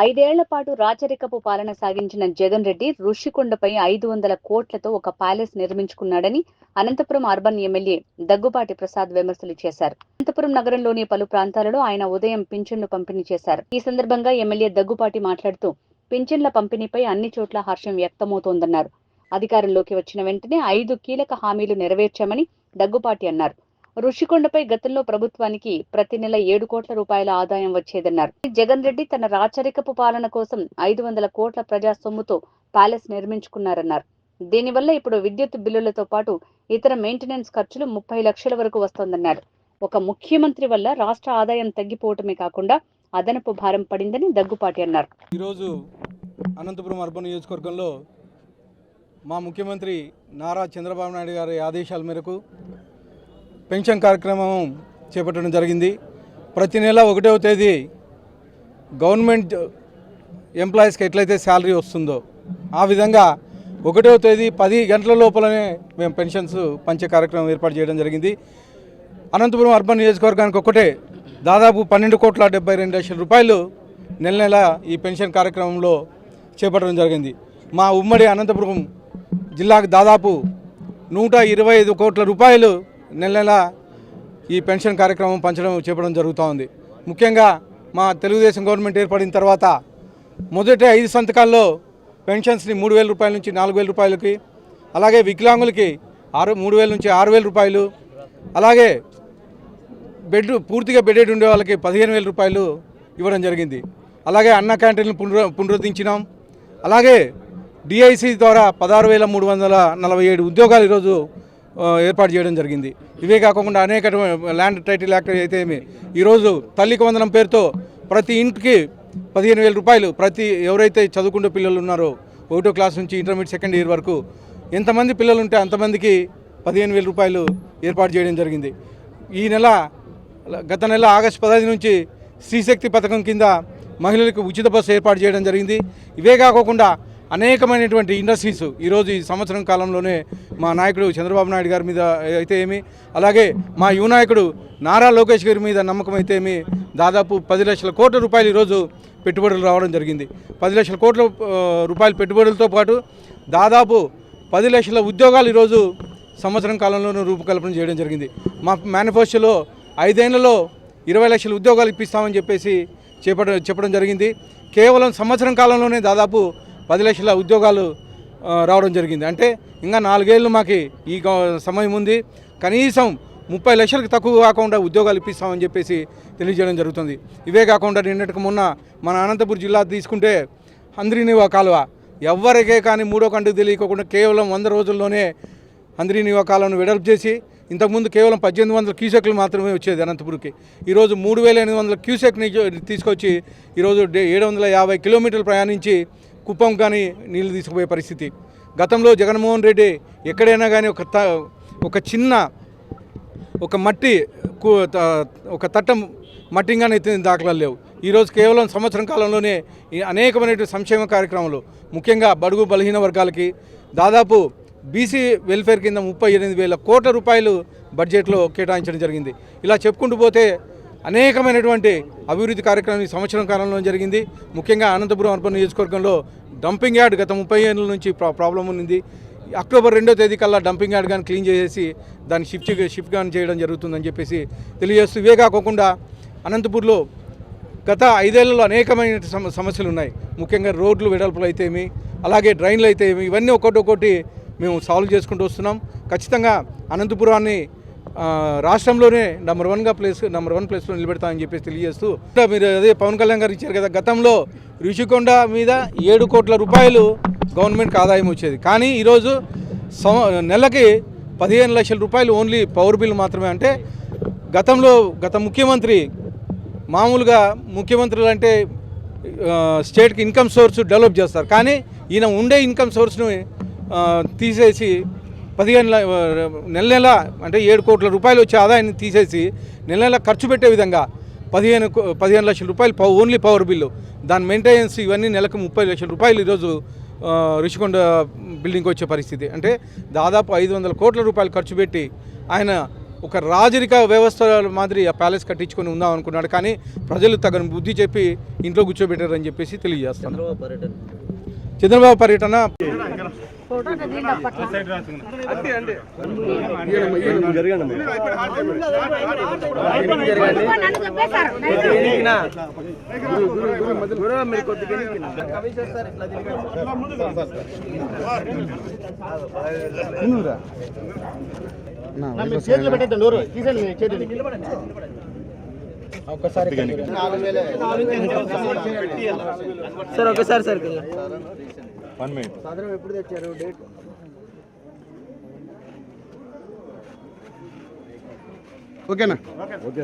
ఐదేళ్ల పాటు రాచరికపు పాలన సాగించిన జగన్ రెడ్డి ఋషికొండపై 500 కోట్లతో ఒక ప్యాలెస్ నిర్మించుకున్నాడని అనంతపురం అర్బన్ ఎమ్మెల్యే దగ్గుబాటి ప్రసాద్ విమర్శలు చేశారు. అనంతపురం నగరంలోని పలు ప్రాంతాలలో ఆయన ఉదయం పింఛన్లు పంపిణీ చేశారు. ఈ సందర్భంగా ఎమ్మెల్యే దగ్గుబాటి మాట్లాడుతూ పింఛన్ల పంపిణీపై అన్ని చోట్ల హర్షం వ్యక్తమవుతోందన్నారు. అధికారంలోకి వచ్చిన వెంటనే 5 కీలక హామీలు నెరవేర్చామని దగ్గుబాటి అన్నారు. ఋషికొండపై గతంలో ప్రభుత్వానికి ప్రతి నెల 7 కోట్ల రూపాయల ఆదాయం వచ్చేదన్నారు. జగన్ రెడ్డి తన రాచరికపు పాలన కోసం 500 కోట్ల ప్రజా సొమ్ముతో ప్యాలెస్ నిర్మించుకున్నారన్నారు. దీనివల్ల ఇప్పుడు విద్యుత్ బిల్లులతో పాటు ఇతర మెయింటెనెన్స్ ఖర్చులు 30 లక్షల వరకు వస్తోందన్నారు. ఒక ముఖ్యమంత్రి వల్ల రాష్ట్ర ఆదాయం తగ్గిపోవటమే కాకుండా అదనపు భారం పడిందని దగ్గుపాటి అన్నారు. ఈరోజు అనంతపురం అర్బన్ నియోజకవర్గంలో మా ముఖ్యమంత్రి నారా చంద్రబాబు నాయుడు గారి ఆదేశాల మేరకు పెన్షన్ కార్యక్రమం చేపట్టడం జరిగింది. ప్రతి నెల 1వ తేదీ గవర్నమెంట్ ఎంప్లాయీస్కి ఎట్లయితే శాలరీ వస్తుందో ఆ విధంగా 1వ తేదీ 10 గంటల లోపలనే మేము పెన్షన్స్ పంచే కార్యక్రమం ఏర్పాటు చేయడం జరిగింది. అనంతపురం అర్బన్ నియోజకవర్గానికి ఒకటే దాదాపు 12,72 లక్షల రూపాయలు నెల నెల ఈ పెన్షన్ కార్యక్రమంలో చేపట్టడం జరిగింది. మా ఉమ్మడి అనంతపురం జిల్లాకు దాదాపు 125 కోట్ల రూపాయలు నెల నెల ఈ పెన్షన్ కార్యక్రమం చేపట్టడం జరుగుతూ ఉంది. ముఖ్యంగా మా తెలుగుదేశం గవర్నమెంట్ ఏర్పడిన తర్వాత మొదటి 5 సంతకాల్లో పెన్షన్స్ని 3,000 రూపాయల నుంచి 4,000 రూపాయలకి, అలాగే వికలాంగులకి 3,000 నుంచి 6,000 రూపాయలు, అలాగే పూర్తిగా బెడెడ్ ఉండే వాళ్ళకి 15,000 రూపాయలు ఇవ్వడం జరిగింది. అలాగే అన్న క్యాంటీన్లు పునరుద్ధరించినాం. అలాగే డిఐసి ద్వారా 16,347 ఉద్యోగాలు ఈరోజు ఏర్పాటు చేయడం జరిగింది. ఇవే కాకుండా అనేక ల్యాండ్ టైటిల్ యాక్ట్ అయితే ఈరోజు తల్లికి వందనం పేరుతో ప్రతి ఇంటికి 15,000 రూపాయలు, ఎవరైతే చదువుకునే పిల్లలు ఉన్నారో 1వ క్లాస్ నుంచి ఇంటర్మీడియట్ సెకండ్ ఇయర్ వరకు ఎంతమంది పిల్లలు ఉంటే అంతమందికి 15,000 రూపాయలు ఏర్పాటు చేయడం జరిగింది. గత నెల ఆగస్టు 15 నుంచి శ్రీశక్తి పథకం కింద మహిళలకు ఉచిత బస్సు ఏర్పాటు చేయడం జరిగింది. ఇవే కాకుండా అనేకమైనటువంటి ఇండస్ట్రీస్ ఈరోజు ఈ సంవత్సరం కాలంలోనే మా నాయకుడు చంద్రబాబు నాయుడు గారి మీద అయితే అలాగే మా యువ నాయకుడు నారా లోకేష్ గారి మీద నమ్మకం అయితే దాదాపు 10 లక్షల కోట్ల రూపాయలు ఈరోజు పెట్టుబడులు రావడం జరిగింది. 10 లక్షల కోట్ల రూపాయల పెట్టుబడులతో పాటు దాదాపు 10 లక్షల ఉద్యోగాలు ఈరోజు సంవత్సరం కాలంలోనూ రూపకల్పన చేయడం జరిగింది. మా మేనిఫెస్టోలో 5 ఏళ్లలో 20 లక్షల ఉద్యోగాలు ఇప్పిస్తామని చెప్పేసి చెప్పడం జరిగింది. కేవలం సంవత్సరం కాలంలోనే దాదాపు 10 లక్షల ఉద్యోగాలు రావడం జరిగింది. అంటే ఇంకా 4 ఏళ్ళు మాకు ఈ సమయం ఉంది. కనీసం 30 లక్షలకు తక్కువ కాకుండా ఉద్యోగాలు ఇప్పిస్తామని చెప్పేసి తెలియజేయడం జరుగుతుంది. ఇవే కాకుండా నిన్నటికి మొన్న మన అనంతపురం జిల్లా తీసుకుంటే హంద్రీనివా కాలువ ఎవరికే కానీ 3వ కంటికి తెలియకోకుండా కేవలం 100 రోజుల్లోనే హంద్రీనివా కాలువను వెడల్పు చేసి, ఇంతకుముందు కేవలం 1,800 క్యూసెక్లు మాత్రమే వచ్చేది అనంతపురంకి. ఈరోజు 3,800 క్యూసెక్ని తీసుకొచ్చి ఈరోజు 750 కిలోమీటర్లు ప్రయాణించి కుప్పం కానీ నీళ్లు తీసుకుపోయే పరిస్థితి. గతంలో జగన్మోహన్ రెడ్డి ఎక్కడైనా కానీ ఒక మట్టి ఒక తట్టం మట్టిగానే ఎత్తిన దాఖలాలు లేవు. ఈరోజు కేవలం సంవత్సరం కాలంలోనే అనేకమైన సంక్షేమ కార్యక్రమాలు, ముఖ్యంగా బడుగు బలహీన వర్గాలకి దాదాపు బీసీ వెల్ఫేర్ కింద 38,000 కోట్ల రూపాయలు బడ్జెట్లో కేటాయించడం జరిగింది. ఇలా చెప్పుకుంటూ పోతే అనేకమైనటువంటి అభివృద్ధి కార్యక్రమం ఈ సంవత్సరం కాలంలో జరిగింది. ముఖ్యంగా అనంతపురం అర్బన్ నియోజకవర్గంలో డంపింగ్ యార్డ్ గత 30 ఏళ్ళ నుంచి ప్రాబ్లం ఉంది. అక్టోబర్ 2వ తేదీ కల్లా డంపింగ్ యార్డ్ కానీ క్లీన్ చేసి దాన్ని షిఫ్ట్ కానీ చేయడం జరుగుతుందని చెప్పేసి తెలియజేస్తూ, ఇవే కాకుండా అనంతపూర్లో గత 5 ఏళ్లలో అనేకమైన సమస్యలు ఉన్నాయి. ముఖ్యంగా రోడ్లు వెడల్పులు అయితేమి, అలాగే డ్రైన్లు అయితేమి, ఇవన్నీ ఒక్కొక్కటి మేము సాల్వ్ చేసుకుంటూ వస్తున్నాం. ఖచ్చితంగా అనంతపురాన్ని రాష్ట్రంలోనే నెంబర్ 1 ప్లేస్లో నిలబెడతామని చెప్పేసి తెలియజేస్తూ, మీరు అదే పవన్ కళ్యాణ్ గారు ఇచ్చారు కదా, గతంలో ఋషికొండ మీద 7 కోట్ల రూపాయలు గవర్నమెంట్కి ఆదాయం వచ్చేది. కానీ ఈరోజు నెలకి 15 లక్షల రూపాయలు ఓన్లీ పవర్ బిల్ మాత్రమే. అంటే గత ముఖ్యమంత్రి, మామూలుగా ముఖ్యమంత్రులు అంటే స్టేట్కి ఇన్కమ్ సోర్స్ డెవలప్ చేస్తారు, కానీ ఈయన ఉండే ఇన్కమ్ సోర్స్ను తీసేసి 15 నెల అంటే 7 కోట్ల రూపాయలు వచ్చే ఆదాయాన్ని తీసేసి నెల ఖర్చు పెట్టే విధంగా 15 లక్షల రూపాయలు ఓన్లీ పవర్ బిల్లు, దాని మెయింటెనెన్స్ ఇవన్నీ నెలకు 30 లక్షల రూపాయలు ఈరోజు ఋషికొండ బిల్డింగ్కి వచ్చే పరిస్థితి. అంటే దాదాపు 500 కోట్ల రూపాయలు ఖర్చు పెట్టి ఆయన ఒక రాజరిక వ్యవస్థ మాదిరి ఆ ప్యాలెస్ కట్టించుకొని ఉందాం అనుకున్నాడు. కానీ ప్రజలు తగిన బుద్ధి చెప్పి ఇంట్లో కూర్చోబెట్టారని చెప్పేసి తెలియజేస్తాను. చంద్రబాబు పర్యటన సార్ ఒకసారి సార్ 1 minute. సాధారణ ఎప్పుడు తెచ్చారు డేట్? ఓకేనా? ఓకే.